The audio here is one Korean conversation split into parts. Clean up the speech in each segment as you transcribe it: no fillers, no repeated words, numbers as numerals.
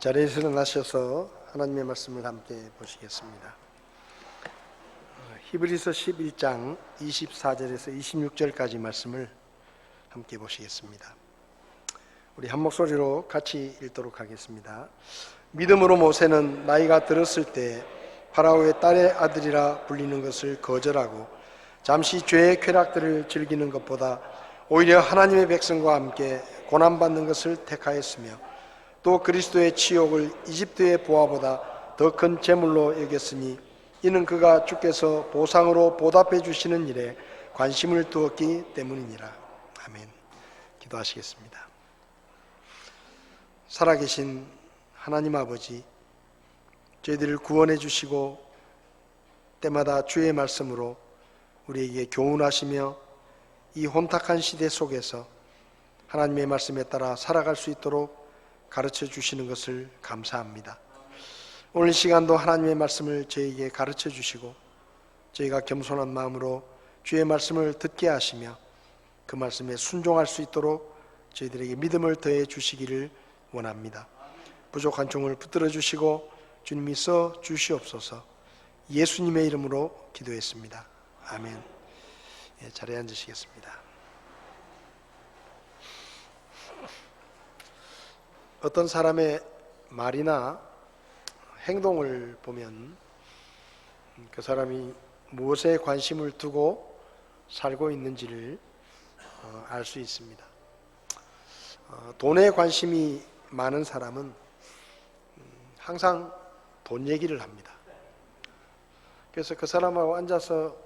자리에서 일어나셔서 하나님의 말씀을 함께 보시겠습니다. 히브리서 11장 24절에서 26절까지 말씀을 함께 보시겠습니다. 우리 한 목소리로 같이 읽도록 하겠습니다. 믿음으로 모세는 나이가 들었을 때 파라오의 딸의 아들이라 불리는 것을 거절하고 잠시 죄의 쾌락들을 즐기는 것보다 오히려 하나님의 백성과 함께 고난받는 것을 택하였으며 또 그리스도의 치욕을 이집트의 보화보다 더 큰 재물로 여겼으니 이는 그가 주께서 보상으로 보답해 주시는 일에 관심을 두었기 때문이니라. 아멘. 기도하시겠습니다. 살아계신 하나님 아버지, 저희들을 구원해 주시고 때마다 주의 말씀으로 우리에게 교훈하시며 이 혼탁한 시대 속에서 하나님의 말씀에 따라 살아갈 수 있도록 가르쳐 주시는 것을 감사합니다. 오늘 시간도 하나님의 말씀을 저희에게 가르쳐 주시고 저희가 겸손한 마음으로 주의 말씀을 듣게 하시며 그 말씀에 순종할 수 있도록 저희들에게 믿음을 더해 주시기를 원합니다. 부족한 종을 붙들어 주시고 주님이 써 주시옵소서. 예수님의 이름으로 기도했습니다. 아멘. 자리에 앉으시겠습니다. 어떤 사람의 말이나 행동을 보면 그 사람이 무엇에 관심을 두고 살고 있는지를 알 수 있습니다. 돈에 관심이 많은 사람은 항상 돈 얘기를 합니다. 그래서 그 사람하고 앉아서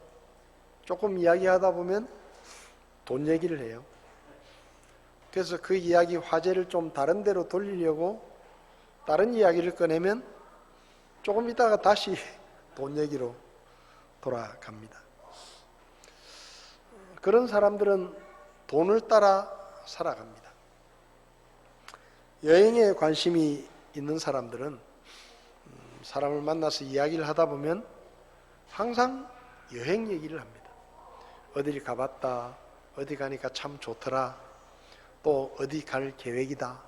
조금 이야기하다 보면 돈 얘기를 해요. 그래서 그 이야기 화제를 좀 다른 데로 돌리려고 다른 이야기를 꺼내면 조금 있다가 다시 돈 얘기로 돌아갑니다. 그런 사람들은 돈을 따라 살아갑니다. 여행에 관심이 있는 사람들은 사람을 만나서 이야기를 하다 보면 항상 여행 얘기를 합니다. 어디를 가봤다, 어디 가니까 참 좋더라, 또 어디 갈 계획이다.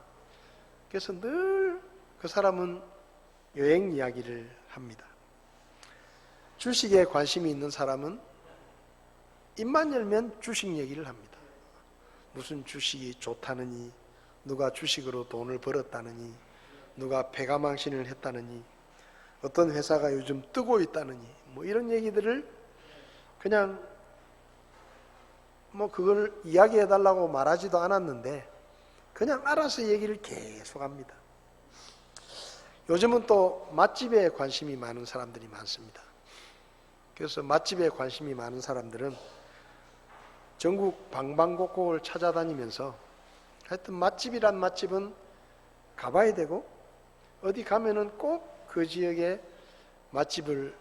그래서 늘 그 사람은 여행 이야기를 합니다. 주식에 관심이 있는 사람은 입만 열면 주식 얘기를 합니다. 무슨 주식이 좋다느니, 누가 주식으로 돈을 벌었다느니, 누가 패가망신을 했다느니, 어떤 회사가 요즘 뜨고 있다느니, 뭐 이런 얘기들을 그냥 그걸 이야기해달라고 말하지도 않았는데 그냥 알아서 얘기를 계속합니다. 요즘은 또 맛집에 관심이 많은 사람들이 많습니다. 그래서 맛집에 관심이 많은 사람들은 전국 방방곡곡을 찾아다니면서 하여튼 맛집이란 맛집은 가봐야 되고 어디 가면은 꼭 그 지역의 맛집을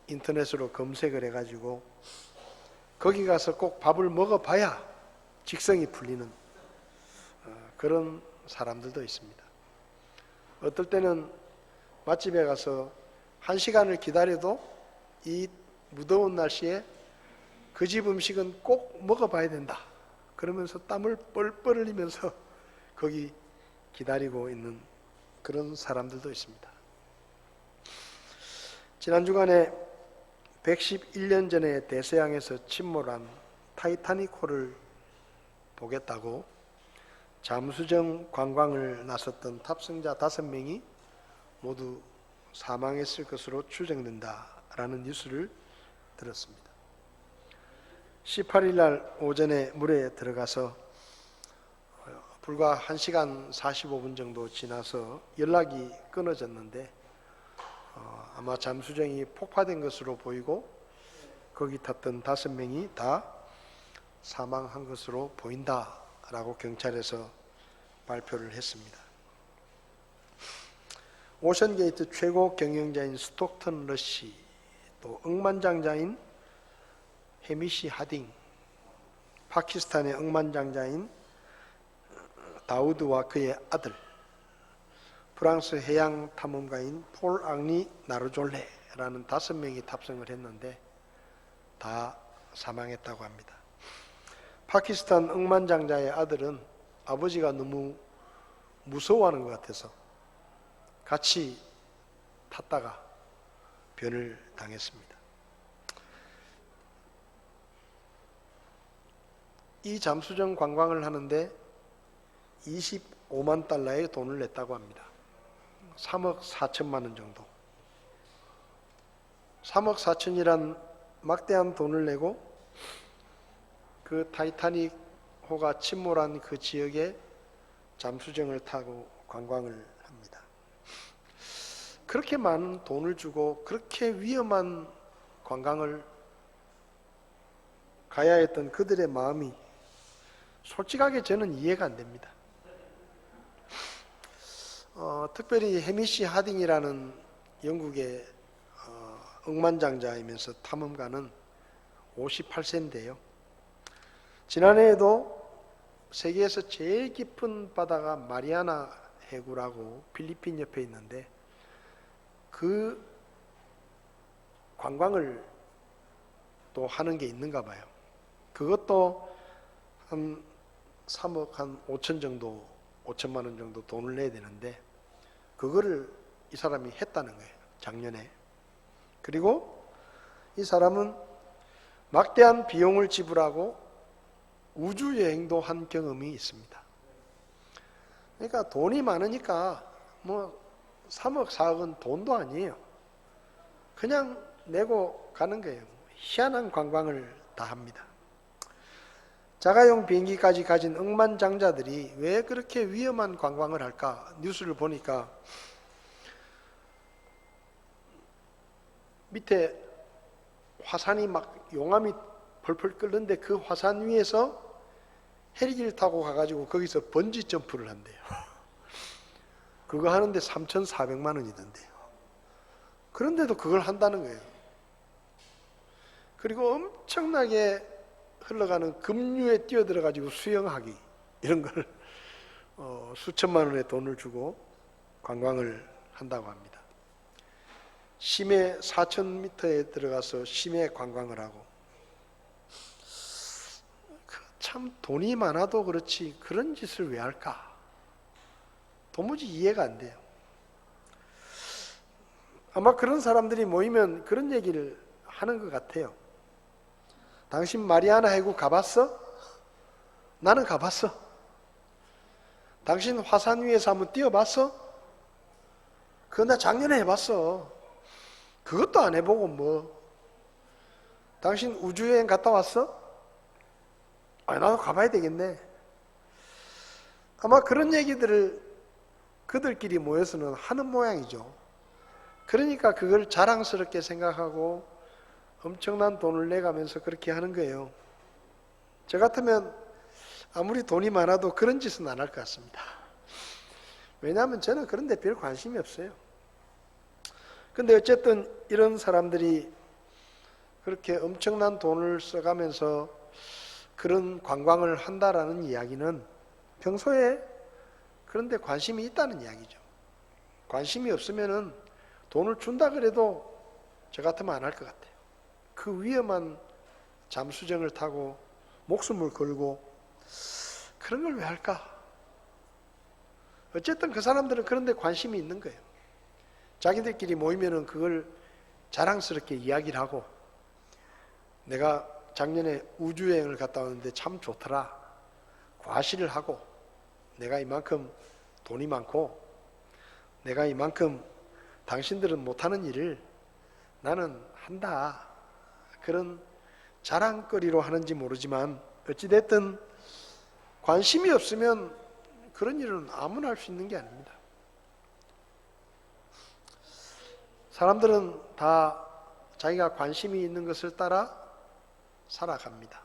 인터넷으로 검색을 해가지고 거기 가서 꼭 밥을 먹어봐야 직성이 풀리는 그런 사람들도 있습니다. 어떨 때는 맛집에 가서 1시간을 기다려도 이 무더운 날씨에 그 집 음식은 꼭 먹어봐야 된다. 그러면서 땀을 뻘뻘 흘리면서 거기 기다리고 있는 그런 사람들도 있습니다. 지난 주간에 111년 전에 대서양에서 침몰한 타이타닉호를 보겠다고 잠수정 관광을 나섰던 탑승자 5명이 모두 사망했을 것으로 추정된다라는 뉴스를 들었습니다. 18일 날 오전에 물에 들어가서 불과 1시간 45분 정도 지나서 연락이 끊어졌는데 아마 잠수정이 폭파된 것으로 보이고 거기 탔던 5명이 다 사망한 것으로 보인다라고 경찰에서 발표를 했습니다. 오션게이트 최고 경영자인 스톡턴 러시, 또 억만장자인 해미시 하딩, 파키스탄의 억만장자인 다우드와 그의 아들, 프랑스 해양 탐험가인 폴 앙리 나르졸레라는 5명이 탑승을 했는데 다 사망했다고 합니다. 파키스탄 억만장자의 아들은 아버지가 너무 무서워하는 것 같아서 같이 탔다가 변을 당했습니다. 이 잠수정 관광을 하는데 25만 달러의 돈을 냈다고 합니다. 3억 4천만 원 정도. 3억 4천이란 막대한 돈을 내고 그 타이타닉 호가 침몰한 그 지역에 잠수정을 타고 관광을 합니다. 그렇게 많은 돈을 주고 그렇게 위험한 관광을 가야 했던 그들의 마음이 솔직하게 저는 이해가 안 됩니다. 특별히 해미시 하딩이라는 영국의 억만장자이면서 탐험가는 58세인데요. 지난해에도 세계에서 제일 깊은 바다가 마리아나 해구라고 필리핀 옆에 있는데 그 관광을 또 하는 게 있는가 봐요. 그것도 한 3억 한 5천 정도, 5천만 원 정도 돈을 내야 되는데 그거를 이 사람이 했다는 거예요. 작년에. 그리고 이 사람은 막대한 비용을 지불하고 우주여행도 한 경험이 있습니다. 그러니까 돈이 많으니까 뭐 3억, 4억은 돈도 아니에요. 그냥 내고 가는 거예요. 희한한 관광을 다 합니다. 자가용 비행기까지 가진 억만장자들이 왜 그렇게 위험한 관광을 할까? 뉴스를 보니까 밑에 화산이 막 용암이 펄펄 끓는데 그 화산 위에서 헬기를 타고 가가지고 거기서 번지 점프를 한대요. 그거 하는데 3,400만 원이던데요. 그런데도 그걸 한다는 거예요. 그리고 엄청나게 흘러가는 급류에 뛰어들어가지고 수영하기 이런 걸 수천만 원의 돈을 주고 관광을 한다고 합니다. 심해 4,000m에 들어가서 심해 관광을 하고 참 돈이 많아도 그렇지 그런 짓을 왜 할까? 도무지 이해가 안 돼요. 아마 그런 사람들이 모이면 그런 얘기를 하는 것 같아요. 당신 마리아나 해구 가봤어? 나는 가봤어. 당신 화산 위에서 한번 뛰어봤어? 그거 나 작년에 해봤어. 그것도 안 해보고 뭐. 당신 우주여행 갔다 왔어? 나도 가봐야 되겠네. 아마 그런 얘기들을 그들끼리 모여서는 하는 모양이죠. 그러니까 그걸 자랑스럽게 생각하고 엄청난 돈을 내가면서 그렇게 하는 거예요. 저 같으면 아무리 돈이 많아도 그런 짓은 안 할 것 같습니다. 왜냐하면 저는 그런 데 별 관심이 없어요. 근데 어쨌든 이런 사람들이 그렇게 엄청난 돈을 써가면서 그런 관광을 한다라는 이야기는 평소에 그런 데 관심이 있다는 이야기죠. 관심이 없으면은 돈을 준다 그래도 저 같으면 안 할 것 같아요. 그 위험한 잠수정을 타고 목숨을 걸고 그런 걸 왜 할까? 어쨌든 그 사람들은 그런 데 관심이 있는 거예요. 자기들끼리 모이면은 그걸 자랑스럽게 이야기를 하고 내가 작년에 우주여행을 갔다 왔는데 참 좋더라. 과시를 하고 내가 이만큼 돈이 많고 내가 이만큼 당신들은 못하는 일을 나는 한다. 그런 자랑거리로 하는지 모르지만 어찌됐든 관심이 없으면 그런 일은 아무나 할 수 있는 게 아닙니다. 사람들은 다 자기가 관심이 있는 것을 따라 살아갑니다.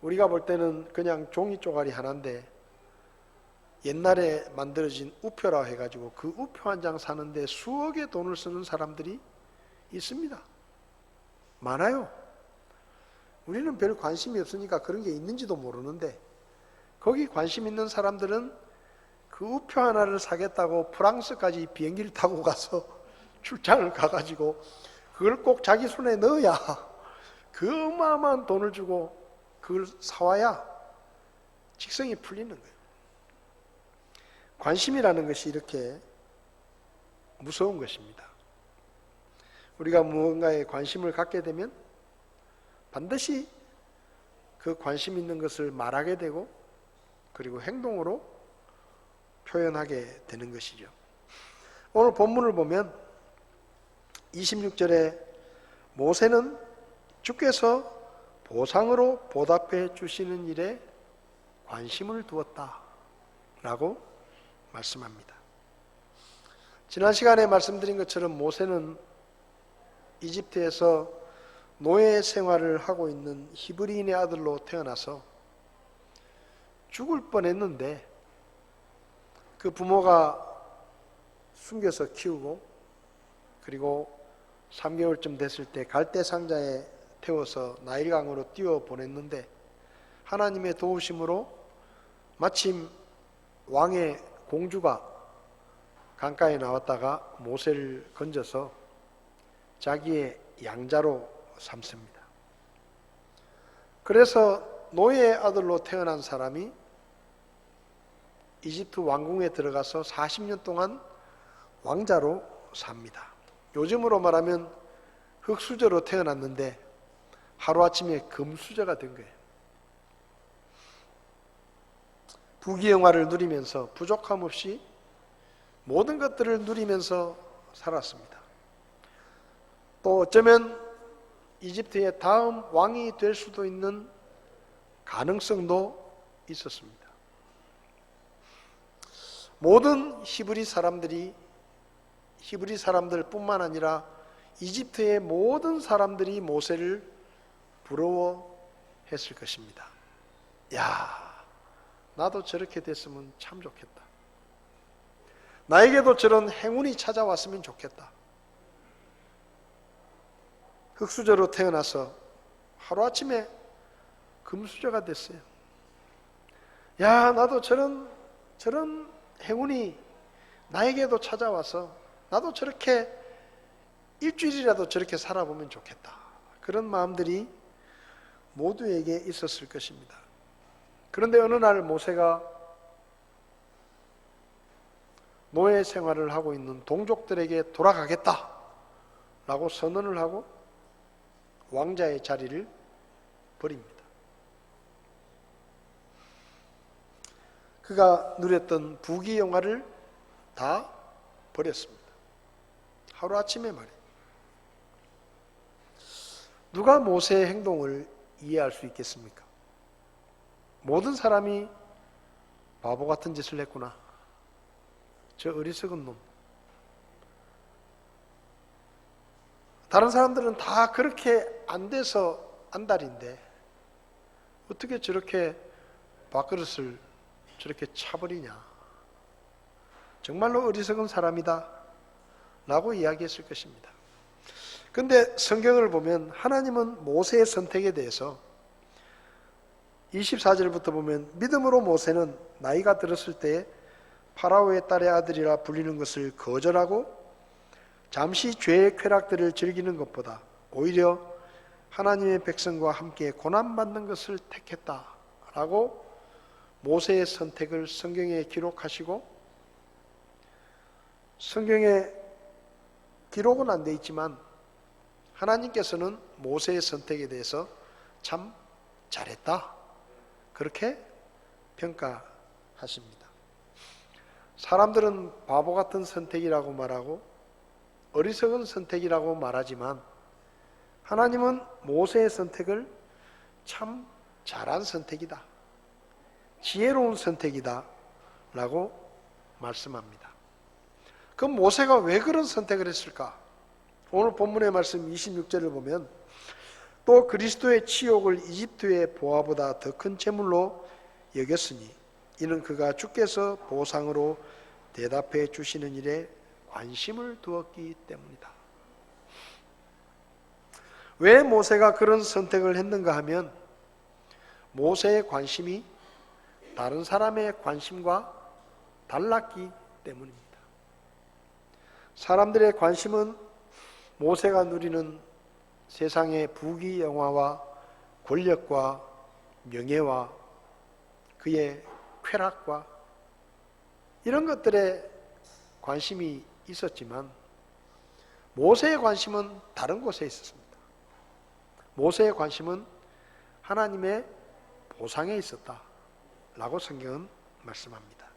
우리가 볼 때는 그냥 종이 쪼가리 하나인데 옛날에 만들어진 우표라 해가지고 그 우표 한 장 사는데 수억의 돈을 쓰는 사람들이 있습니다. 많아요. 우리는 별 관심이 없으니까 그런 게 있는지도 모르는데 거기 관심 있는 사람들은 그 우표 하나를 사겠다고 프랑스까지 비행기를 타고 가서 출장을 가가지고 그걸 꼭 자기 손에 넣어야 그 어마어마한 돈을 주고 그걸 사와야 직성이 풀리는 거예요. 관심이라는 것이 이렇게 무서운 것입니다. 우리가 무언가에 관심을 갖게 되면 반드시 그 관심 있는 것을 말하게 되고 그리고 행동으로 표현하게 되는 것이죠. 오늘 본문을 보면 26절에 모세는 주께서 보상으로 보답해 주시는 일에 관심을 두었다 라고 말씀합니다. 지난 시간에 말씀드린 것처럼 모세는 이집트에서 노예 생활을 하고 있는 히브리인의 아들로 태어나서 죽을 뻔했는데 그 부모가 숨겨서 키우고 그리고 3개월쯤 됐을 때 갈대 상자에 태워서 나일강으로 띄워 보냈는데 하나님의 도우심으로 마침 왕의 공주가 강가에 나왔다가 모세를 건져서 자기의 양자로 삼습니다. 그래서 노예의 아들로 태어난 사람이 이집트 왕궁에 들어가서 40년 동안 왕자로 삽니다. 요즘으로 말하면 흙수저로 태어났는데 하루아침에 금수저가 된 거예요. 부귀영화를 누리면서 부족함 없이 모든 것들을 누리면서 살았습니다. 또 어쩌면 이집트의 다음 왕이 될 수도 있는 가능성도 있었습니다. 모든 히브리 사람들뿐만 아니라 이집트의 모든 사람들이 모세를 부러워했을 것입니다. 야, 나도 저렇게 됐으면 참 좋겠다. 나에게도 저런 행운이 찾아왔으면 좋겠다. 흙수저로 태어나서 하루아침에 금수저가 됐어요. 야, 나도 저런 행운이 나에게도 찾아와서 나도 저렇게 일주일이라도 저렇게 살아보면 좋겠다. 그런 마음들이 모두에게 있었을 것입니다. 그런데 어느 날 모세가 노예 생활을 하고 있는 동족들에게 돌아가겠다 라고 선언을 하고 왕자의 자리를 버립니다. 그가 누렸던 부귀영화를 다 버렸습니다. 하루아침에 말이에요. 누가 모세의 행동을 이해할 수 있겠습니까? 모든 사람이 바보 같은 짓을 했구나. 저 어리석은 놈. 다른 사람들은 다 그렇게 안 돼서 안달인데 어떻게 저렇게 밥그릇을 저렇게 차버리냐. 정말로 어리석은 사람이다 라고 이야기했을 것입니다. 그런데 성경을 보면 하나님은 모세의 선택에 대해서 24절부터 보면 믿음으로 모세는 나이가 들었을 때 파라오의 딸의 아들이라 불리는 것을 거절하고 잠시 죄의 쾌락들을 즐기는 것보다 오히려 하나님의 백성과 함께 고난받는 것을 택했다라고 모세의 선택을 성경에 기록하시고 성경에 기록은 안 돼 있지만 하나님께서는 모세의 선택에 대해서 참 잘했다 그렇게 평가하십니다. 사람들은 바보 같은 선택이라고 말하고 어리석은 선택이라고 말하지만 하나님은 모세의 선택을 참 잘한 선택이다, 지혜로운 선택이다 라고 말씀합니다. 그럼 모세가 왜 그런 선택을 했을까? 오늘 본문의 말씀 26절을 보면 또 그리스도의 치욕을 이집트의 보화보다 더 큰 재물로 여겼으니 이는 그가 주께서 보상으로 대답해 주시는 일에 관심을 두었기 때문이다. 왜 모세가 그런 선택을 했는가 하면 모세의 관심이 다른 사람의 관심과 달랐기 때문입니다. 사람들의 관심은 모세가 누리는 세상의 부귀영화와 권력과 명예와 그의 쾌락과 이런 것들에 관심이 있었지만 모세의 관심은 다른 곳에 있었습니다. 모세의 관심은 하나님의 보상에 있었다라고 성경은 말씀합니다.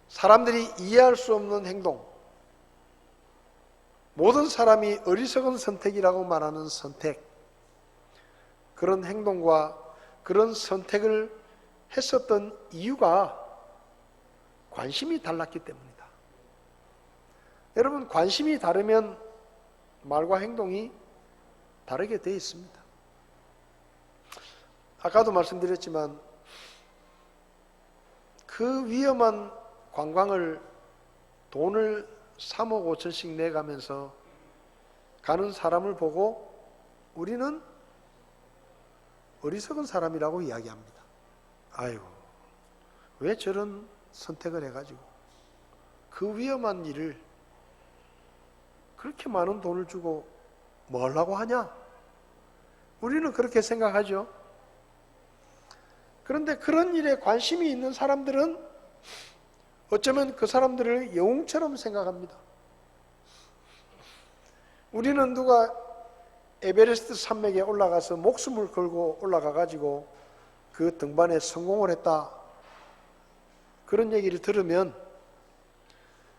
사람들이 이해할 수 없는 행동, 모든 사람이 어리석은 선택이라고 말하는 선택, 그런 행동과 그런 선택을 했었던 이유가 관심이 달랐기 때문이다. 여러분, 관심이 다르면 말과 행동이 다르게 되어 있습니다. 아까도 말씀드렸지만 그 위험한 관광을 돈을 3억 5천씩 내가면서 가는 사람을 보고 우리는 어리석은 사람이라고 이야기합니다. 아이고, 왜 저런 선택을 해가지고 그 위험한 일을 그렇게 많은 돈을 주고 뭐 하려고 하냐? 우리는 그렇게 생각하죠. 그런데 그런 일에 관심이 있는 사람들은 어쩌면 그 사람들을 영웅처럼 생각합니다. 우리는 누가 에베레스트 산맥에 올라가서 목숨을 걸고 올라가가지고 그 등반에 성공을 했다, 그런 얘기를 들으면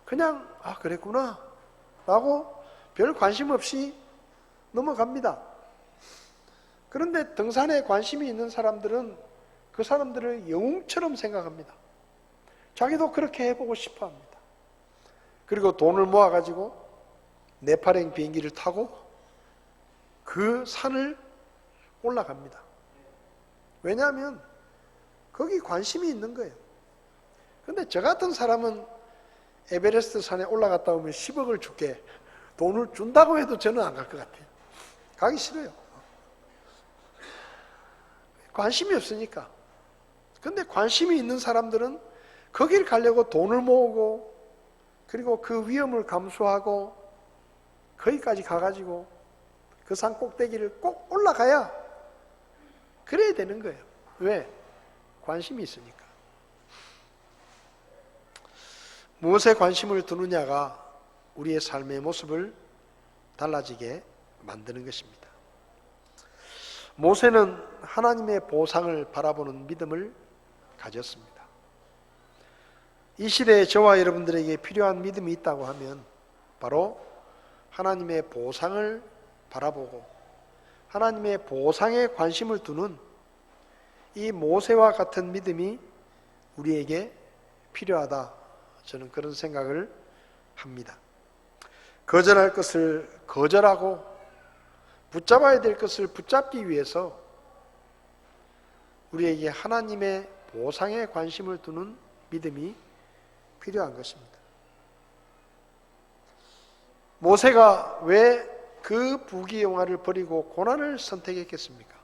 그냥 그랬구나 라고 별 관심 없이 넘어갑니다. 그런데 등산에 관심이 있는 사람들은 그 사람들을 영웅처럼 생각합니다. 자기도 그렇게 해보고 싶어 합니다. 그리고 돈을 모아가지고 네팔행 비행기를 타고 그 산을 올라갑니다. 왜냐하면 거기 관심이 있는 거예요. 그런데 저 같은 사람은 에베레스트 산에 올라갔다 오면 10억을 줄게, 돈을 준다고 해도 저는 안 갈 것 같아요. 가기 싫어요. 관심이 없으니까. 그런데 관심이 있는 사람들은 거길 가려고 돈을 모으고 그리고 그 위험을 감수하고 거기까지 가가지고 그 산 꼭대기를 꼭 올라가야 그래야 되는 거예요. 왜? 관심이 있으니까. 무엇에 관심을 두느냐가 우리의 삶의 모습을 달라지게 만드는 것입니다. 모세는 하나님의 보상을 바라보는 믿음을 가졌습니다. 이 시대에 저와 여러분들에게 필요한 믿음이 있다고 하면 바로 하나님의 보상을 바라보고 하나님의 보상에 관심을 두는 이 모세와 같은 믿음이 우리에게 필요하다, 저는 그런 생각을 합니다. 거절할 것을 거절하고 붙잡아야 될 것을 붙잡기 위해서 우리에게 하나님의 보상에 관심을 두는 믿음이 필요한 것입니다. 모세가 왜 그 부귀영화를 버리고 고난을 선택했겠습니까?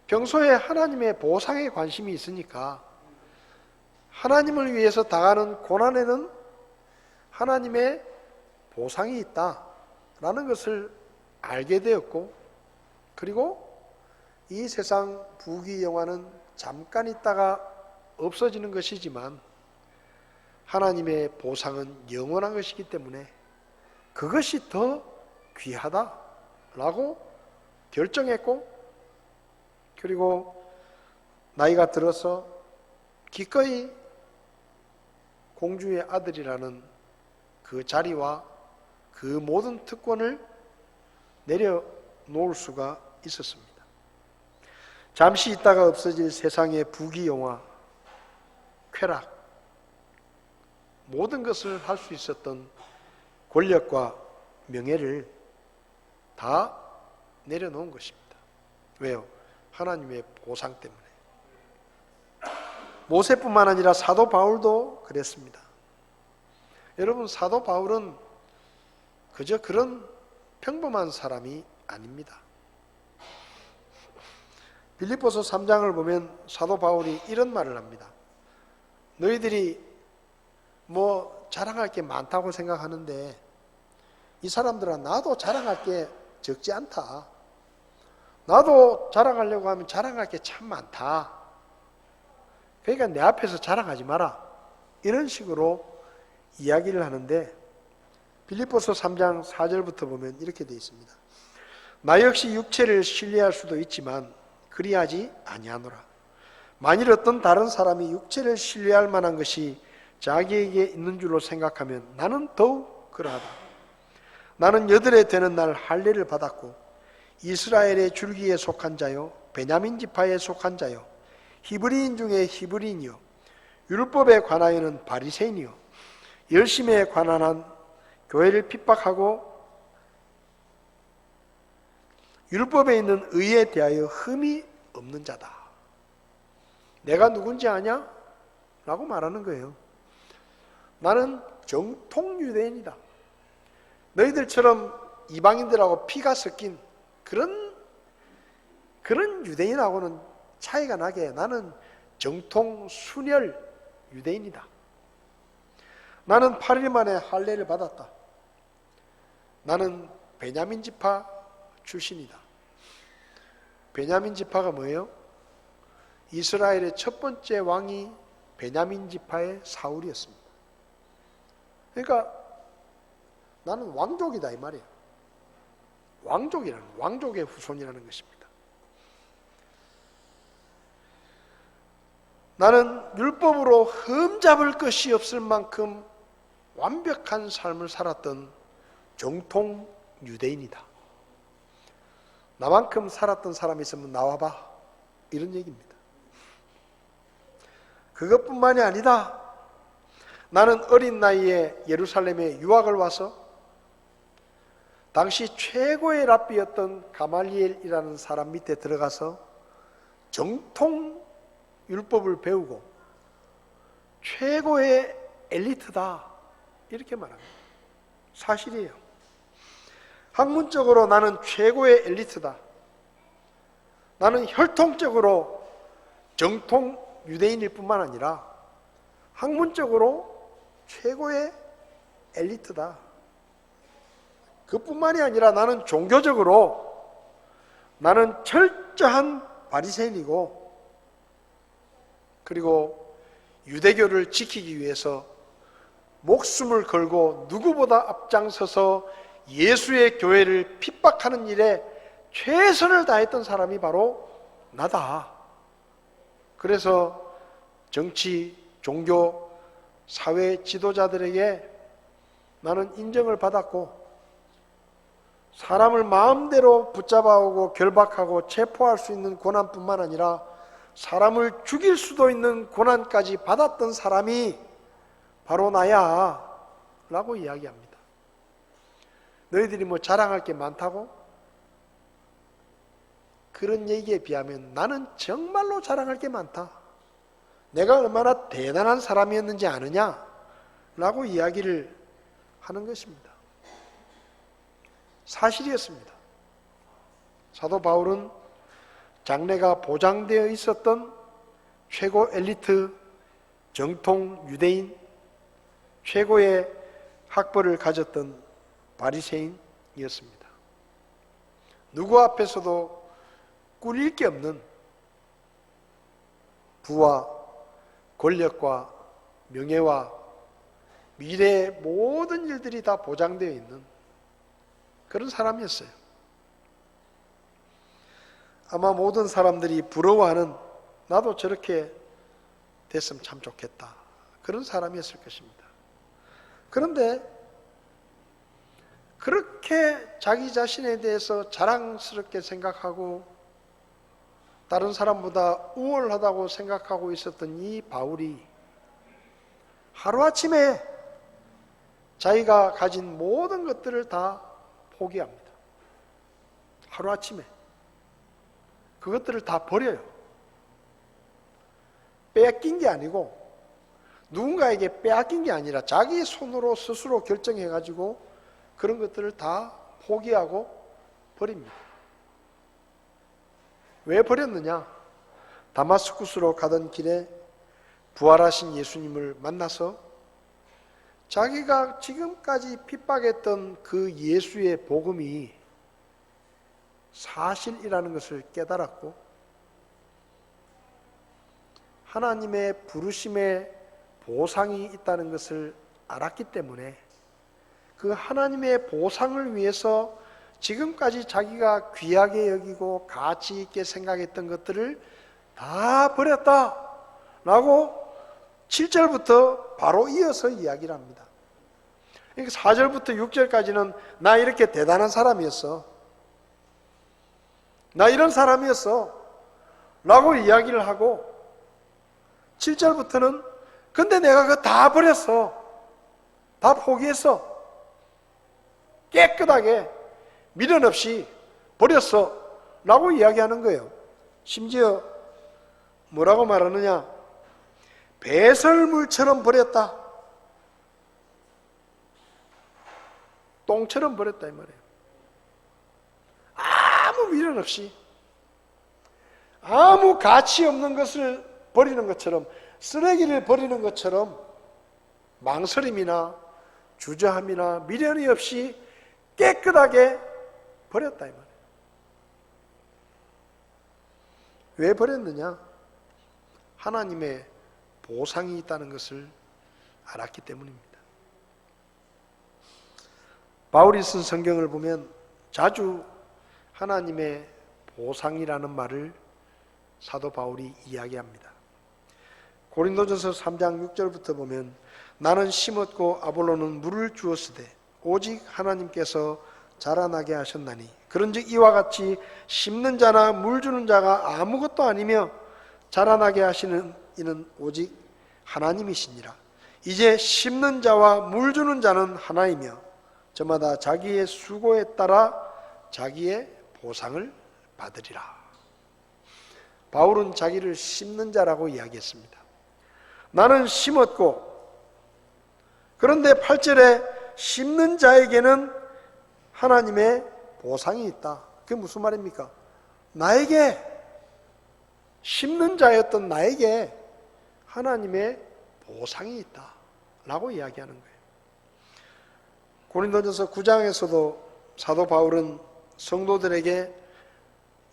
평소에 하나님의 보상에 관심이 있으니까 하나님을 위해서 당하는 고난에는 하나님의 보상이 있다라는 것을 알게 되었고, 그리고 이 세상 부귀영화는 잠깐 있다가 없어지는 것이지만 하나님의 보상은 영원한 것이기 때문에 그것이 더 귀하다라고 결정했고, 그리고 나이가 들어서 기꺼이 공주의 아들이라는 그 자리와 그 모든 특권을 내려놓을 수가 있었습니다. 잠시 있다가 없어질 세상의 부귀영화, 쾌락, 모든 것을 할 수 있었던 권력과 명예를 다 내려놓은 것입니다. 왜요? 하나님의 보상 때문에. 모세뿐만 아니라 사도 바울도 그랬습니다. 여러분, 사도 바울은 그저 그런 평범한 사람이 아닙니다. 빌립보서 3장을 보면 사도 바울이 이런 말을 합니다. 너희들이 자랑할 게 많다고 생각하는데 이 사람들은 나도 자랑할 게 적지 않다. 나도 자랑하려고 하면 자랑할 게 참 많다. 그러니까 내 앞에서 자랑하지 마라. 이런 식으로 이야기를 하는데 빌립보서 3장 4절부터 보면 이렇게 되어 있습니다. 나 역시 육체를 신뢰할 수도 있지만 그리하지 아니하노라. 만일 어떤 다른 사람이 육체를 신뢰할 만한 것이 자기에게 있는 줄로 생각하면 나는 더욱 그러하다. 나는 여덟에 되는 날 할례를 받았고 이스라엘의 줄기에 속한 자요 베냐민 지파에 속한 자요 히브리인 중에 히브리인이요 율법에 관하여는 바리새인이요 열심에 관한 한 교회를 핍박하고 율법에 있는 의에 대하여 흠이 없는 자다. 내가 누군지 아냐? 라고 말하는 거예요. 나는 정통 유대인이다. 너희들처럼 이방인들하고 피가 섞인 그런 유대인하고는 차이가 나게 나는 정통 순혈 유대인이다. 나는 8일 만에 할례를 받았다. 나는 베냐민 지파 출신이다. 베냐민 지파가 뭐예요? 이스라엘의 첫 번째 왕이 베냐민 지파의 사울이었습니다. 그러니까 나는 왕족이다 이 말이에요. 왕족의 후손이라는 것입니다. 나는 율법으로 흠잡을 것이 없을 만큼 완벽한 삶을 살았던 정통 유대인이다. 나만큼 살았던 사람이 있으면 나와봐. 이런 얘기입니다. 그것뿐만이 아니다. 나는 어린 나이에 예루살렘에 유학을 와서 당시 최고의 랍비였던 가말리엘이라는 사람 밑에 들어가서 정통 율법을 배우고 최고의 엘리트다 이렇게 말합니다. 사실이에요. 학문적으로 나는 최고의 엘리트다. 나는 혈통적으로 정통 유대인일 뿐만 아니라 학문적으로 최고의 엘리트다. 그뿐만이 아니라 나는 종교적으로 나는 철저한 바리새인이고 그리고 유대교를 지키기 위해서 목숨을 걸고 누구보다 앞장서서 예수의 교회를 핍박하는 일에 최선을 다했던 사람이 바로 나다. 그래서 정치, 종교, 사회 지도자들에게 나는 인정을 받았고 사람을 마음대로 붙잡아오고 결박하고 체포할 수 있는 권한뿐만 아니라 사람을 죽일 수도 있는 권한까지 받았던 사람이 바로 나야 라고 이야기합니다. 너희들이 뭐 자랑할 게 많다고? 그런 얘기에 비하면 나는 정말로 자랑할 게 많다. 내가 얼마나 대단한 사람이었는지 아느냐? 라고 이야기를 하는 것입니다. 사실이었습니다. 사도 바울은 장래가 보장되어 있었던 최고 엘리트, 정통 유대인, 최고의 학벌을 가졌던 바리새인이었습니다. 누구 앞에서도 꿀릴 게 없는 부와 권력과 명예와 미래의 모든 일들이 다 보장되어 있는 그런 사람이었어요. 아마 모든 사람들이 부러워하는 나도 저렇게 됐으면 참 좋겠다. 그런 사람이었을 것입니다. 그런데 그렇게 자기 자신에 대해서 자랑스럽게 생각하고 다른 사람보다 우월하다고 생각하고 있었던 이 바울이 하루아침에 자기가 가진 모든 것들을 다 포기합니다. 하루아침에 그것들을 다 버려요. 빼앗긴 게 아니고 누군가에게 빼앗긴 게 아니라 자기 손으로 스스로 결정해가지고 그런 것들을 다 포기하고 버립니다. 왜 버렸느냐? 다마스쿠스로 가던 길에 부활하신 예수님을 만나서 자기가 지금까지 핍박했던 그 예수의 복음이 사실이라는 것을 깨달았고 하나님의 부르심에 보상이 있다는 것을 알았기 때문에 그 하나님의 보상을 위해서 지금까지 자기가 귀하게 여기고 가치 있게 생각했던 것들을 다 버렸다라고 7절부터 바로 이어서 이야기를 합니다. 그러니까 4절부터 6절까지는 나 이렇게 대단한 사람이었어, 나 이런 사람이었어 라고 이야기를 하고, 7절부터는 근데 내가 그거 다 버렸어, 다 포기했어, 깨끗하게 미련 없이 버렸어 라고 이야기하는 거예요. 심지어 뭐라고 말하느냐, 배설물처럼 버렸다, 똥처럼 버렸다 이 말이에요. 아무 미련 없이, 아무 가치 없는 것을 버리는 것처럼, 쓰레기를 버리는 것처럼 망설임이나 주저함이나 미련이 없이 깨끗하게 버렸다 이 말이에요. 왜 버렸느냐? 하나님의 보상이 있다는 것을 알았기 때문입니다. 바울이 쓴 성경을 보면 자주 하나님의 보상이라는 말을 사도 바울이 이야기합니다. 고린도전서 3장 6절부터 보면 나는 심었고 아볼로는 물을 주었으되 오직 하나님께서 자라나게 하셨나니 그런즉 이와 같이 심는 자나 물 주는 자가 아무것도 아니며 자라나게 하시는 이는 오직 하나님이시니라. 이제 심는 자와 물 주는 자는 하나이며 저마다 자기의 수고에 따라 자기의 보상을 받으리라. 바울은 자기를 심는 자라고 이야기했습니다. 나는 심었고, 그런데 8절에 심는 자에게는 하나님의 보상이 있다. 그게 무슨 말입니까? 나에게, 심는 자였던 나에게 하나님의 보상이 있다 라고 이야기하는 거예요. 고린도전서 9장에서도 사도 바울은 성도들에게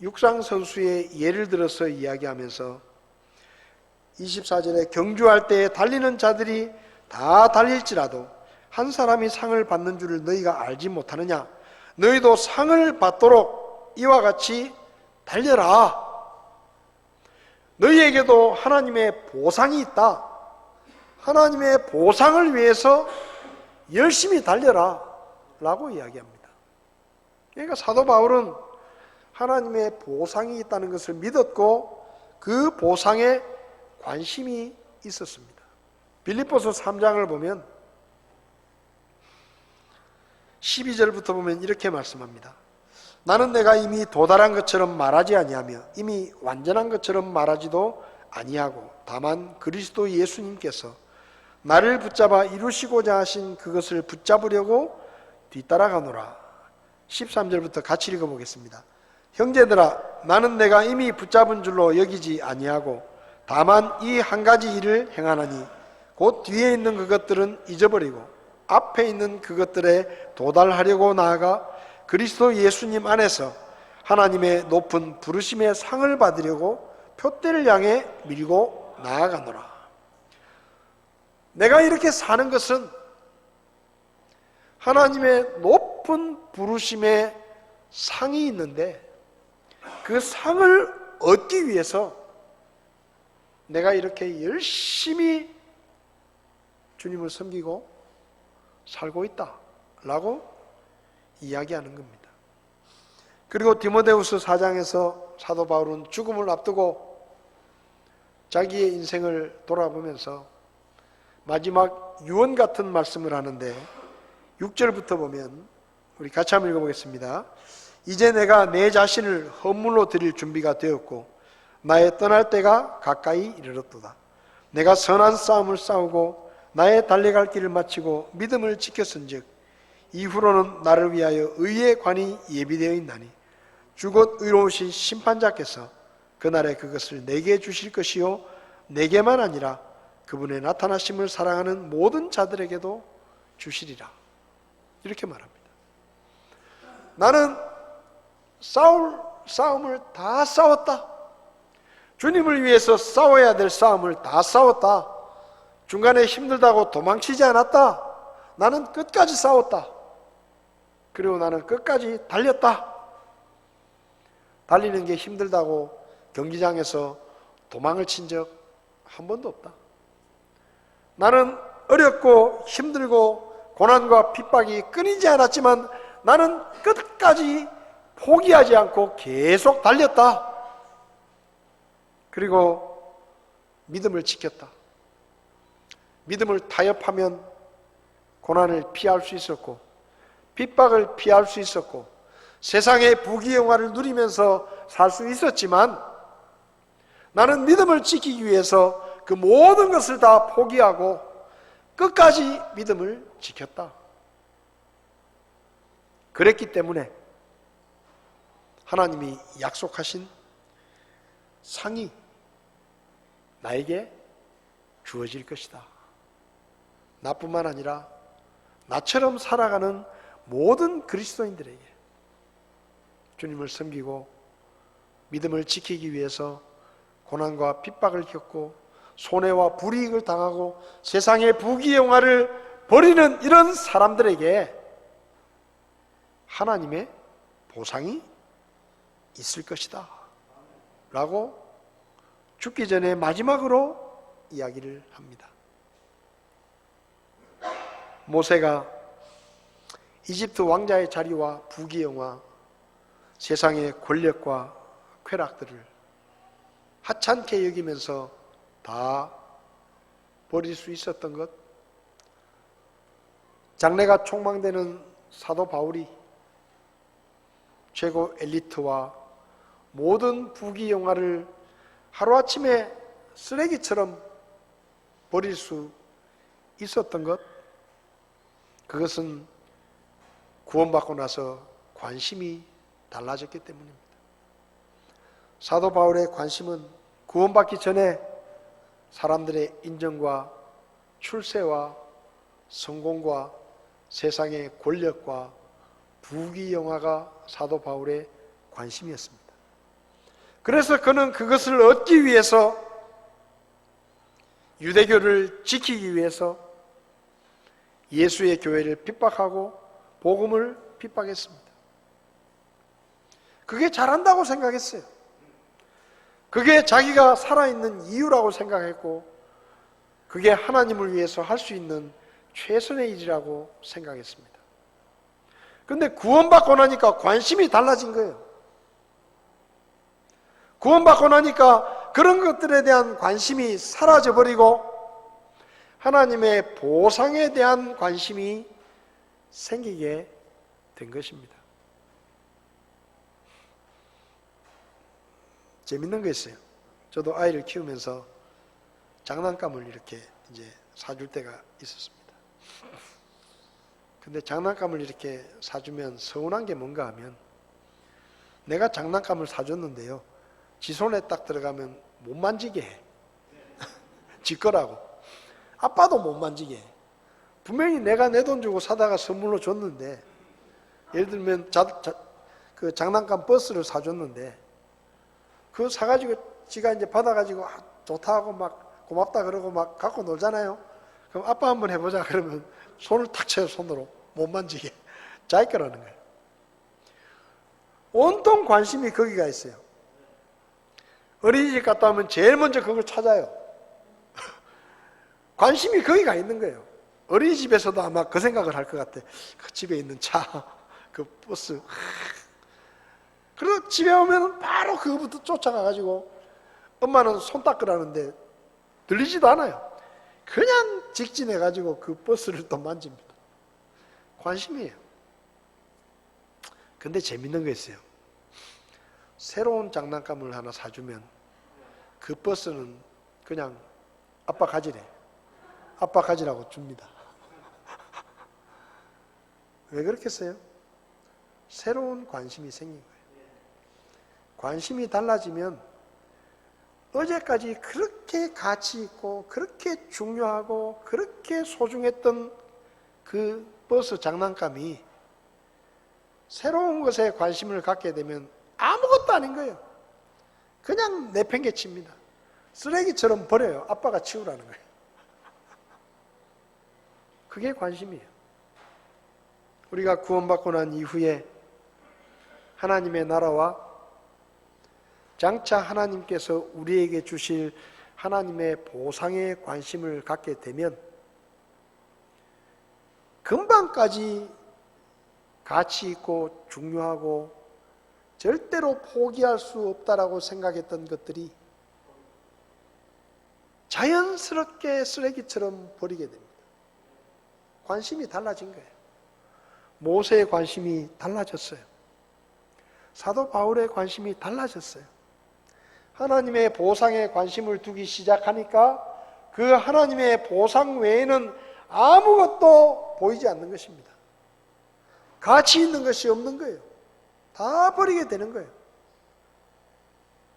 육상선수의 예를 들어서 이야기하면서 24절에 경주할 때에 달리는 자들이 다 달릴지라도 한 사람이 상을 받는 줄을 너희가 알지 못하느냐? 너희도 상을 받도록 이와 같이 달려라. 너희에게도 하나님의 보상이 있다. 하나님의 보상을 위해서 열심히 달려라 라고 이야기합니다. 그러니까 사도 바울은 하나님의 보상이 있다는 것을 믿었고 그 보상에 관심이 있었습니다. 빌립보서 3장을 보면 12절부터 보면 이렇게 말씀합니다. 나는 내가 이미 도달한 것처럼 말하지 아니하며 이미 완전한 것처럼 말하지도 아니하고 다만 그리스도 예수님께서 나를 붙잡아 이루시고자 하신 그것을 붙잡으려고 뒤따라가노라. 13절부터 같이 읽어보겠습니다. 형제들아, 나는 내가 이미 붙잡은 줄로 여기지 아니하고 다만 이 한 가지 일을 행하나니 곧 뒤에 있는 그것들은 잊어버리고 앞에 있는 그것들에 도달하려고 나아가 그리스도 예수님 안에서 하나님의 높은 부르심의 상을 받으려고 표대를 향해 밀고 나아가노라. 내가 이렇게 사는 것은 하나님의 높은 부르심의 상이 있는데 그 상을 얻기 위해서 내가 이렇게 열심히 주님을 섬기고 살고 있다라고 이야기하는 겁니다. 그리고 디모데후서 4장에서 사도 바울은 죽음을 앞두고 자기의 인생을 돌아보면서 마지막 유언 같은 말씀을 하는데 6절부터 보면 우리 같이 한번 읽어보겠습니다. 이제 내가 내 자신을 헌물로 드릴 준비가 되었고 나의 떠날 때가 가까이 이르렀도다. 내가 선한 싸움을 싸우고 나의 달려갈 길을 마치고 믿음을 지켰은즉 이후로는 나를 위하여 의의 관이 예비되어 있나니 주곧 의로우신 심판자께서 그날에 그것을 내게 주실 것이요 내게만 아니라 그분의 나타나심을 사랑하는 모든 자들에게도 주시리라. 이렇게 말합니다. 나는 싸움을 다 싸웠다. 주님을 위해서 싸워야 될 싸움을 다 싸웠다. 중간에 힘들다고 도망치지 않았다. 나는 끝까지 싸웠다. 그리고 나는 끝까지 달렸다. 달리는 게 힘들다고 경기장에서 도망을 친 적 한 번도 없다. 나는 어렵고 힘들고 고난과 핍박이 끊이지 않았지만 나는 끝까지 포기하지 않고 계속 달렸다. 그리고 믿음을 지켰다. 믿음을 타협하면 고난을 피할 수 있었고 핍박을 피할 수 있었고 세상의 부귀영화를 누리면서 살 수 있었지만 나는 믿음을 지키기 위해서 그 모든 것을 다 포기하고 끝까지 믿음을 지켰다. 그랬기 때문에 하나님이 약속하신 상이 나에게 주어질 것이다. 나뿐만 아니라 나처럼 살아가는 모든 그리스도인들에게 주님을 섬기고 믿음을 지키기 위해서 고난과 핍박을 겪고 손해와 불이익을 당하고 세상의 부귀영화를 버리는 이런 사람들에게 하나님의 보상이 있을 것이다 라고 죽기 전에 마지막으로 이야기를 합니다. 모세가 이집트 왕자의 자리와 부귀영화, 세상의 권력과 쾌락들을 하찮게 여기면서 다 버릴 수 있었던 것, 장래가 촉망되는 사도 바울이 최고 엘리트와 모든 부귀영화를 하루아침에 쓰레기처럼 버릴 수 있었던 것, 그것은 구원받고 나서 관심이 달라졌기 때문입니다. 사도 바울의 관심은 구원받기 전에 사람들의 인정과 출세와 성공과 세상의 권력과 부귀영화가 사도 바울의 관심이었습니다. 그래서 그는 그것을 얻기 위해서 유대교를 지키기 위해서 예수의 교회를 핍박하고 복음을 핍박했습니다. 그게 잘한다고 생각했어요. 그게 자기가 살아있는 이유라고 생각했고 그게 하나님을 위해서 할 수 있는 최선의 일이라고 생각했습니다. 그런데 구원받고 나니까 관심이 달라진 거예요. 구원받고 나니까 그런 것들에 대한 관심이 사라져버리고 하나님의 보상에 대한 관심이 생기게 된 것입니다. 재밌는 거 있어요. 저도 아이를 키우면서 장난감을 이렇게 이제 사줄 때가 있었습니다. 근데 장난감을 이렇게 사주면 서운한 게 뭔가 하면 내가 장난감을 사줬는데요. 지 손에 딱 들어가면 못 만지게 해. 지 거라고. 아빠도 못 만지게 해. 분명히 내가 내 돈 주고 사다가 선물로 줬는데 예를 들면 그 장난감 버스를 사줬는데 그거 사가지고 지가 이제 받아가지고 좋다 하고 막 고맙다 그러고 막 갖고 놀잖아요. 그럼 아빠 한번 해보자 그러면 손을 탁 쳐요. 손으로 못 만지게. 자기 거라는 거예요. 온통 관심이 거기가 있어요. 어린이집 갔다 오면 제일 먼저 그걸 찾아요. 관심이 거기가 있는 거예요. 어린이집에서도 아마 그 생각을 할 것 같아. 그 집에 있는 차, 그 버스. 그리고 집에 오면 바로 그거부터 쫓아가가지고 엄마는 손 닦으라는데 들리지도 않아요. 그냥 직진해가지고 그 버스를 또 만집니다. 관심이에요. 근데 재밌는 거 있어요. 새로운 장난감을 하나 사주면 그 버스는 그냥 아빠 가지래. 아빠 가지라고 줍니다. 왜 그렇겠어요? 새로운 관심이 생긴 거예요. 관심이 달라지면 어제까지 그렇게 가치 있고 그렇게 중요하고 그렇게 소중했던 그 버스 장난감이 새로운 것에 관심을 갖게 되면 아무것도 아닌 거예요. 그냥 내팽개칩니다. 쓰레기처럼 버려요. 아빠가 치우라는 거예요. 그게 관심이에요. 우리가 구원받고 난 이후에 하나님의 나라와 장차 하나님께서 우리에게 주실 하나님의 보상에 관심을 갖게 되면 금방까지 가치 있고 중요하고 절대로 포기할 수 없다라고 생각했던 것들이 자연스럽게 쓰레기처럼 버리게 됩니다. 관심이 달라진 거예요. 모세의 관심이 달라졌어요. 사도 바울의 관심이 달라졌어요. 하나님의 보상에 관심을 두기 시작하니까 그 하나님의 보상 외에는 아무것도 보이지 않는 것입니다. 가치 있는 것이 없는 거예요. 다 버리게 되는 거예요.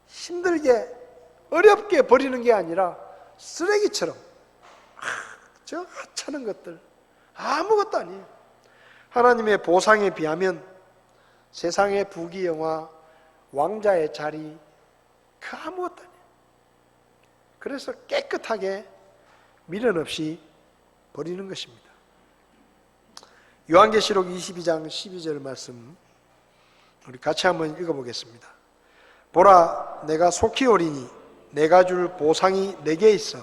힘들게 어렵게 버리는 게 아니라 쓰레기처럼 저 하찮은 것들 아무것도 아니에요. 하나님의 보상에 비하면 세상의 부귀영화 왕자의 자리 그 아무것도 아니에요. 그래서 깨끗하게 미련 없이 버리는 것입니다. 요한계시록 22장 12절 말씀 우리 같이 한번 읽어보겠습니다. 보라, 내가 속히 오리니 내가 줄 보상이 내게 있어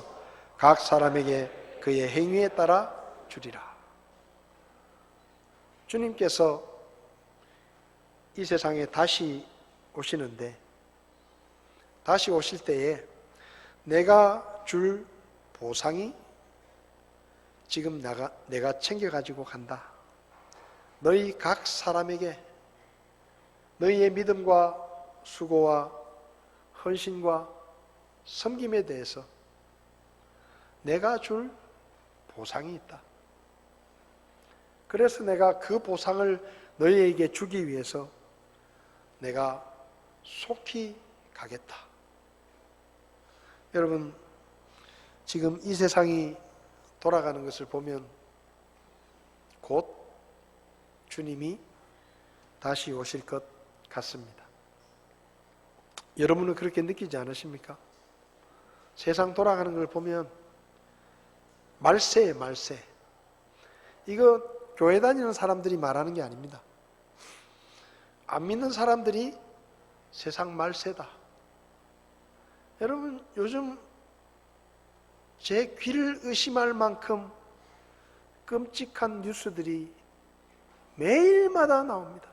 각 사람에게 그의 행위에 따라 주리라. 주님께서 이 세상에 다시 오시는데 다시 오실 때에 내가 줄 보상이 지금 내가 챙겨가지고 간다. 너희 각 사람에게 너희의 믿음과 수고와 헌신과 섬김에 대해서 내가 줄 보상이 있다. 그래서 내가 그 보상을 너희에게 주기 위해서 내가 속히 가겠다. 여러분, 지금 이 세상이 돌아가는 것을 보면 곧 주님이 다시 오실 것 같습니다. 여러분은 그렇게 느끼지 않으십니까? 세상 돌아가는 걸 보면 말세예요, 말세. 이거 교회 다니는 사람들이 말하는 게 아닙니다. 안 믿는 사람들이 세상 말세다. 여러분, 요즘 제 귀를 의심할 만큼 끔찍한 뉴스들이 매일마다 나옵니다.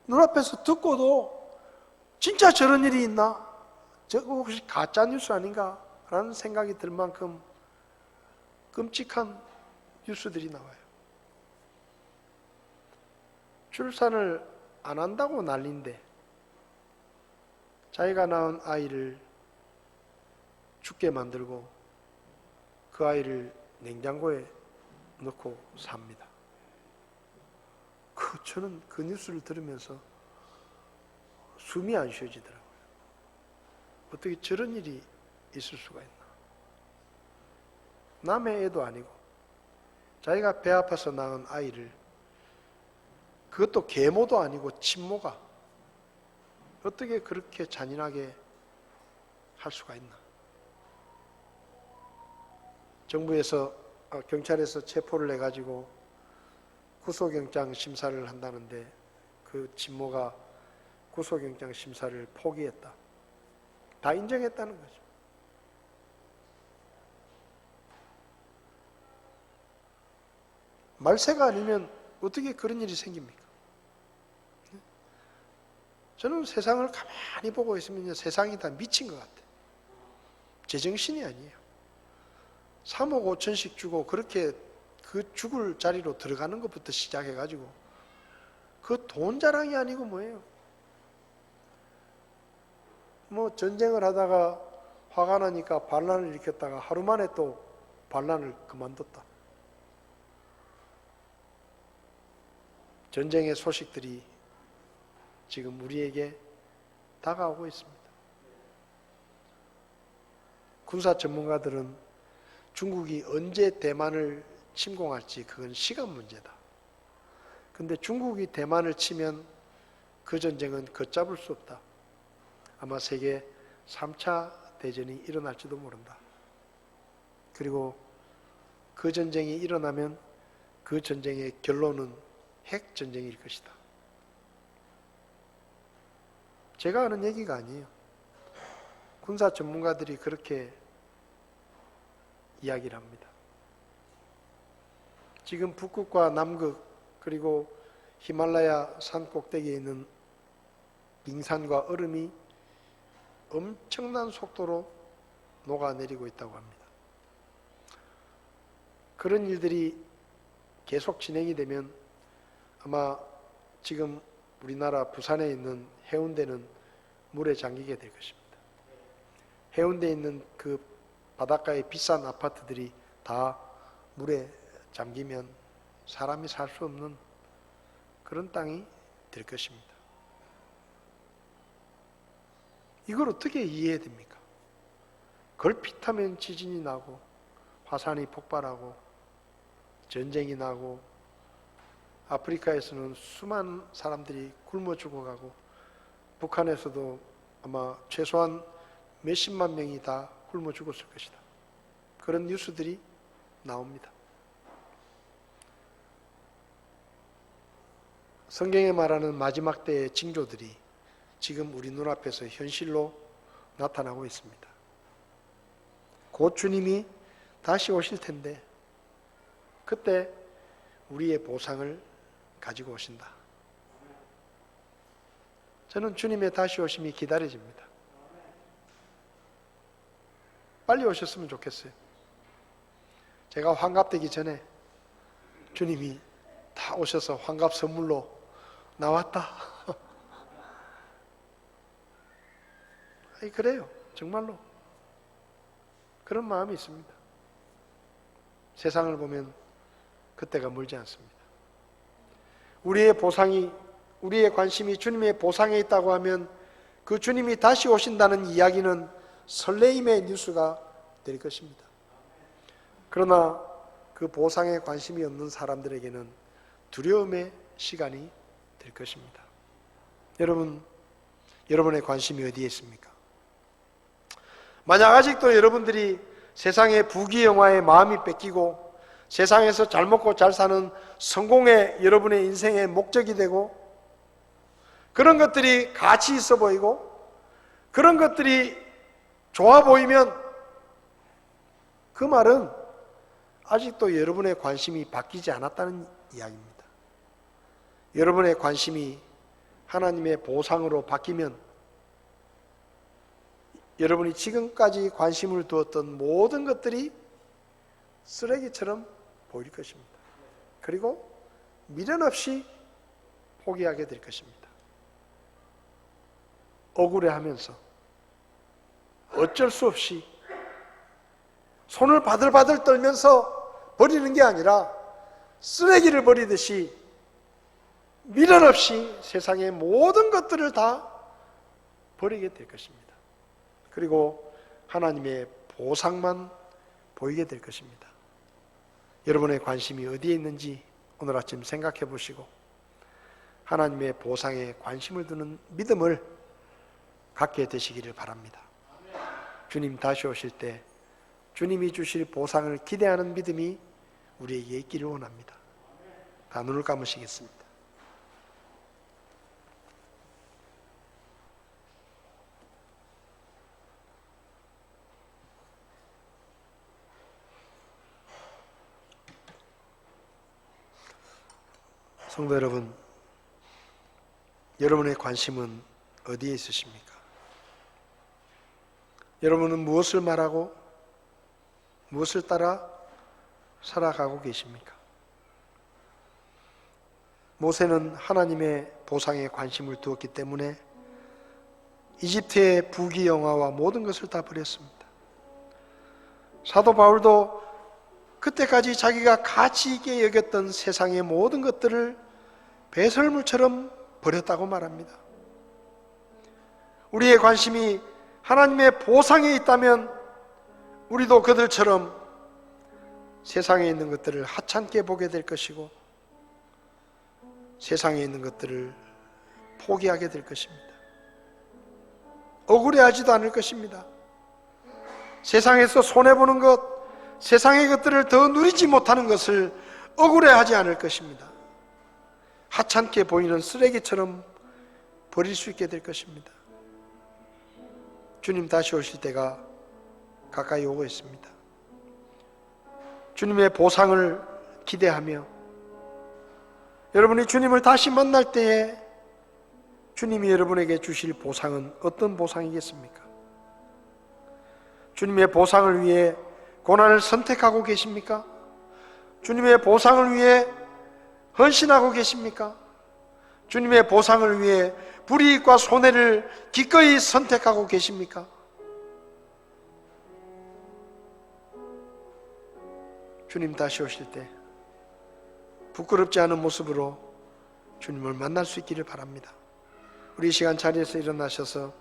눈앞에서 듣고도 진짜 저런 일이 있나? 저거 혹시 가짜 뉴스 아닌가? 라는 생각이 들 만큼 끔찍한 뉴스들이 나와요. 출산을 안 한다고 난리인데 자기가 낳은 아이를 죽게 만들고 그 아이를 냉장고에 넣고 삽니다. 저는 그 뉴스를 들으면서 숨이 안 쉬어지더라고요. 어떻게 저런 일이 있을 수가 있나? 남의 애도 아니고 자기가 배 아파서 낳은 아이를, 그것도 계모도 아니고 친모가 어떻게 그렇게 잔인하게 할 수가 있나? 정부에서 경찰에서 체포를 해가지고 구속영장 심사를 한다는데 그 친모가 구속영장 심사를 포기했다. 다 인정했다는 거죠. 말세가 아니면 어떻게 그런 일이 생깁니까? 저는 세상을 가만히 보고 있으면 세상이 다 미친 것 같아요. 제정신이 아니에요. 3억 5천씩 주고 그렇게 그 죽을 자리로 들어가는 것부터 시작해가지고 그 돈 자랑이 아니고 뭐예요? 뭐 전쟁을 하다가 화가 나니까 반란을 일으켰다가 하루 만에 또 반란을 그만뒀다. 전쟁의 소식들이 지금 우리에게 다가오고 있습니다. 군사 전문가들은 중국이 언제 대만을 침공할지 그건 시간 문제다. 근데 중국이 대만을 치면 그 전쟁은 걷잡을 수 없다. 아마 세계 3차 대전이 일어날지도 모른다. 그리고 그 전쟁이 일어나면 그 전쟁의 결론은 핵 전쟁일 것이다. 제가 하는 얘기가 아니에요. 군사 전문가들이 그렇게 이야기를 합니다. 지금 북극과 남극 그리고 히말라야 산 꼭대기에 있는 빙산과 얼음이 엄청난 속도로 녹아내리고 있다고 합니다. 그런 일들이 계속 진행이 되면 아마 지금 우리나라 부산에 있는 해운대는 물에 잠기게 될 것입니다. 해운대에 있는 그 바닷가의 비싼 아파트들이 다 물에 잠기면 사람이 살 수 없는 그런 땅이 될 것입니다. 이걸 어떻게 이해해야 됩니까? 걸핏하면 지진이 나고 화산이 폭발하고 전쟁이 나고 아프리카에서는 수많은 사람들이 굶어 죽어가고 북한에서도 아마 최소한 몇십만 명이 다 굶어 죽었을 것이다. 그런 뉴스들이 나옵니다. 성경에 말하는 마지막 때의 징조들이 지금 우리 눈앞에서 현실로 나타나고 있습니다. 곧 주님이 다시 오실 텐데 그때 우리의 보상을 가지고 오신다. 저는 주님의 다시 오심이 기다려집니다. 빨리 오셨으면 좋겠어요. 제가 환갑되기 전에 주님이 다 오셔서 환갑 선물로 나왔다. 아니, 그래요. 정말로. 그런 마음이 있습니다. 세상을 보면 그때가 멀지 않습니다. 우리의 보상이, 우리의 관심이 주님의 보상에 있다고 하면 그 주님이 다시 오신다는 이야기는 설레임의 뉴스가 될 것입니다. 그러나 그 보상에 관심이 없는 사람들에게는 두려움의 시간이 될 것입니다. 여러분, 여러분의 관심이 어디에 있습니까? 만약 아직도 여러분들이 세상의 부귀영화에 마음이 뺏기고 세상에서 잘 먹고 잘 사는 성공의 여러분의 인생의 목적이 되고 그런 것들이 가치 있어 보이고 그런 것들이 좋아 보이면 그 말은 아직도 여러분의 관심이 바뀌지 않았다는 이야기입니다. 여러분의 관심이 하나님의 보상으로 바뀌면 여러분이 지금까지 관심을 두었던 모든 것들이 쓰레기처럼 보일 것입니다. 그리고 미련 없이 포기하게 될 것입니다. 억울해하면서 어쩔 수 없이 손을 바들바들 떨면서 버리는 게 아니라 쓰레기를 버리듯이 미련 없이 세상의 모든 것들을 다 버리게 될 것입니다. 그리고 하나님의 보상만 보이게 될 것입니다. 여러분의 관심이 어디에 있는지 오늘 아침 생각해 보시고 하나님의 보상에 관심을 두는 믿음을 갖게 되시기를 바랍니다. 주님 다시 오실 때 주님이 주실 보상을 기대하는 믿음이 우리에게 있기를 원합니다. 다 눈을 감으시겠습니다. 성도 여러분, 여러분의 관심은 어디에 있으십니까? 여러분은 무엇을 말하고 무엇을 따라 살아가고 계십니까? 모세는 하나님의 보상에 관심을 두었기 때문에 이집트의 부귀영화와 모든 것을 다 버렸습니다. 사도 바울도 그때까지 자기가 가치 있게 여겼던 세상의 모든 것들을 배설물처럼 버렸다고 말합니다. 우리의 관심이 하나님의 보상에 있다면 우리도 그들처럼 세상에 있는 것들을 하찮게 보게 될 것이고 세상에 있는 것들을 포기하게 될 것입니다. 억울해하지도 않을 것입니다. 세상에서 손해보는 것, 세상의 것들을 더 누리지 못하는 것을 억울해하지 않을 것입니다. 하찮게 보이는 쓰레기처럼 버릴 수 있게 될 것입니다. 주님 다시 오실 때가 가까이 오고 있습니다. 주님의 보상을 기대하며 여러분이 주님을 다시 만날 때에 주님이 여러분에게 주실 보상은 어떤 보상이겠습니까? 주님의 보상을 위해 고난을 선택하고 계십니까? 주님의 보상을 위해 헌신하고 계십니까? 주님의 보상을 위해 불이익과 손해를 기꺼이 선택하고 계십니까? 주님 다시 오실 때 부끄럽지 않은 모습으로 주님을 만날 수 있기를 바랍니다. 우리 이 시간 자리에서 일어나셔서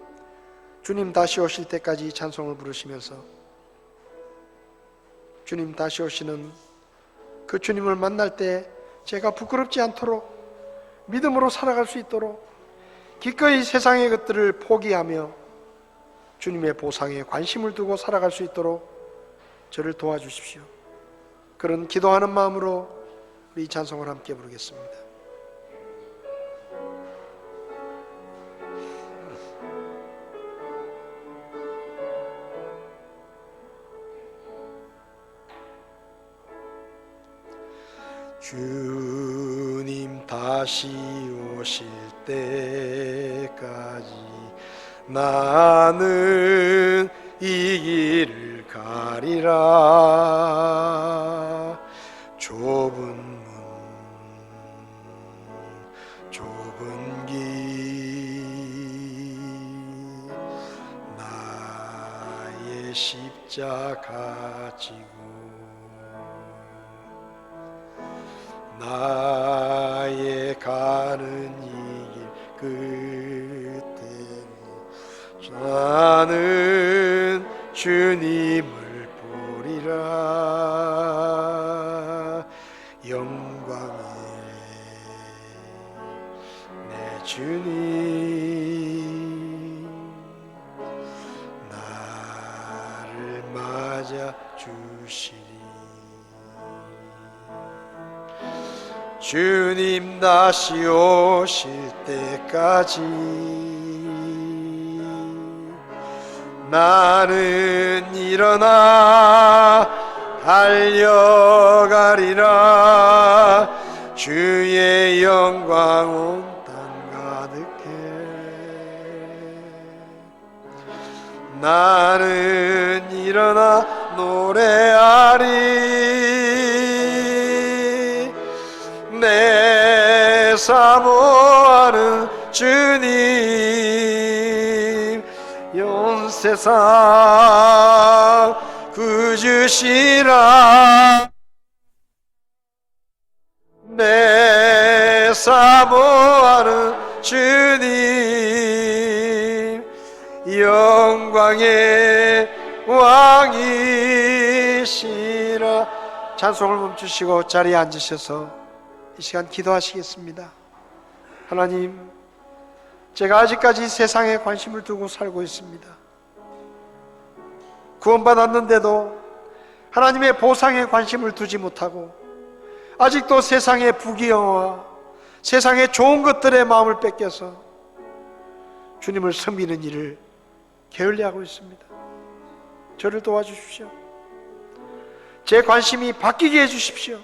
주님 다시 오실 때까지 찬송을 부르시면서 주님 다시 오시는 그 주님을 만날 때 제가 부끄럽지 않도록 믿음으로 살아갈 수 있도록 기꺼이 세상의 것들을 포기하며 주님의 보상에 관심을 두고 살아갈 수 있도록 저를 도와주십시오. 그런 기도하는 마음으로 우리 이 찬송을 함께 부르겠습니다. 주님 다시 오실 때까지 나는 이 길을 가리라. 좁은 문 좁은 길 나의 십자가 지고 나의 가는 이 길 끝에 나는 주님을 보리라. 영광의 내 주님 나를 맞아 주시리. 주님 다시 오실 때까지 나는 일어나 달려가리라. 주의 영광 온 땅 가득해 나는 일어나 노래하리. 내 사모하는 주님 온 세상 구주시라. 내 사모하는 주님 영광의 왕이시라. 찬송을 멈추시고 자리에 앉으셔서 이 시간 기도하시겠습니다. 하나님, 제가 아직까지 세상에 관심을 두고 살고 있습니다. 구원받았는데도 하나님의 보상에 관심을 두지 못하고 아직도 세상의 부귀영화, 세상의 좋은 것들의 마음을 뺏겨서 주님을 섬기는 일을 게을리하고 있습니다. 저를 도와주십시오. 제 관심이 바뀌게 해주십시오.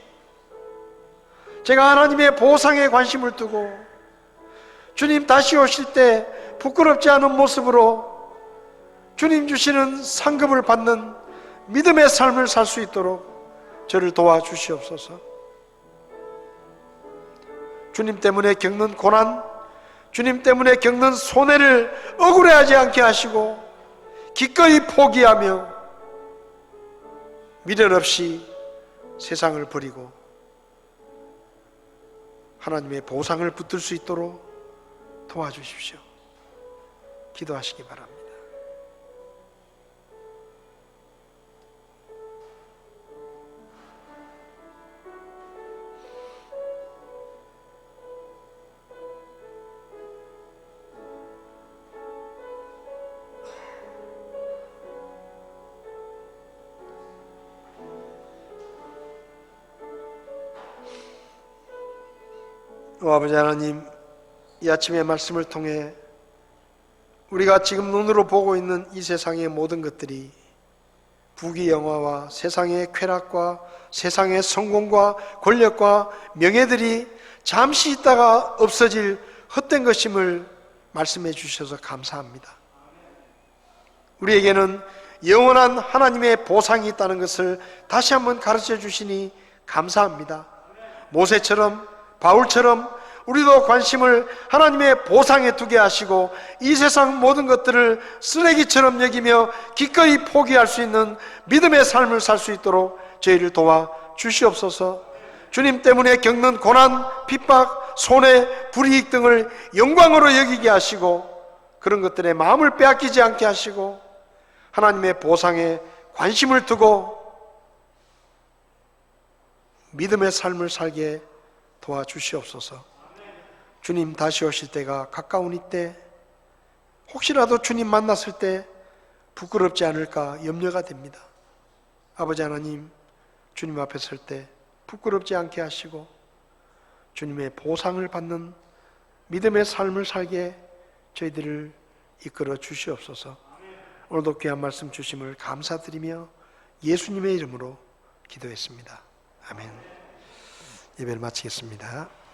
제가 하나님의 보상에 관심을 두고 주님 다시 오실 때 부끄럽지 않은 모습으로 주님 주시는 상급을 받는 믿음의 삶을 살 수 있도록 저를 도와주시옵소서. 주님 때문에 겪는 고난, 주님 때문에 겪는 손해를 억울해하지 않게 하시고 기꺼이 포기하며 미련 없이 세상을 버리고 하나님의 보상을 붙들 수 있도록 도와주십시오. 기도하시기 바랍니다. 아버지 하나님, 이 아침의 말씀을 통해 우리가 지금 눈으로 보고 있는 이 세상의 모든 것들이 부귀영화와 세상의 쾌락과 세상의 성공과 권력과 명예들이 잠시 있다가 없어질 헛된 것임을 말씀해 주셔서 감사합니다. 우리에게는 영원한 하나님의 보상이 있다는 것을 다시 한번 가르쳐 주시니 감사합니다. 모세처럼 바울처럼 우리도 관심을 하나님의 보상에 두게 하시고 이 세상 모든 것들을 쓰레기처럼 여기며 기꺼이 포기할 수 있는 믿음의 삶을 살 수 있도록 저희를 도와 주시옵소서. 주님 때문에 겪는 고난, 핍박, 손해, 불이익 등을 영광으로 여기게 하시고 그런 것들에 마음을 빼앗기지 않게 하시고 하나님의 보상에 관심을 두고 믿음의 삶을 살게 도와주시옵소서. 주님 다시 오실 때가 가까우니 때 혹시라도 주님 만났을 때 부끄럽지 않을까 염려가 됩니다. 아버지 하나님, 주님 앞에 설 때 부끄럽지 않게 하시고 주님의 보상을 받는 믿음의 삶을 살게 저희들을 이끌어 주시옵소서. 오늘도 귀한 말씀 주심을 감사드리며 예수님의 이름으로 기도했습니다. 아멘. 예배를 마치겠습니다.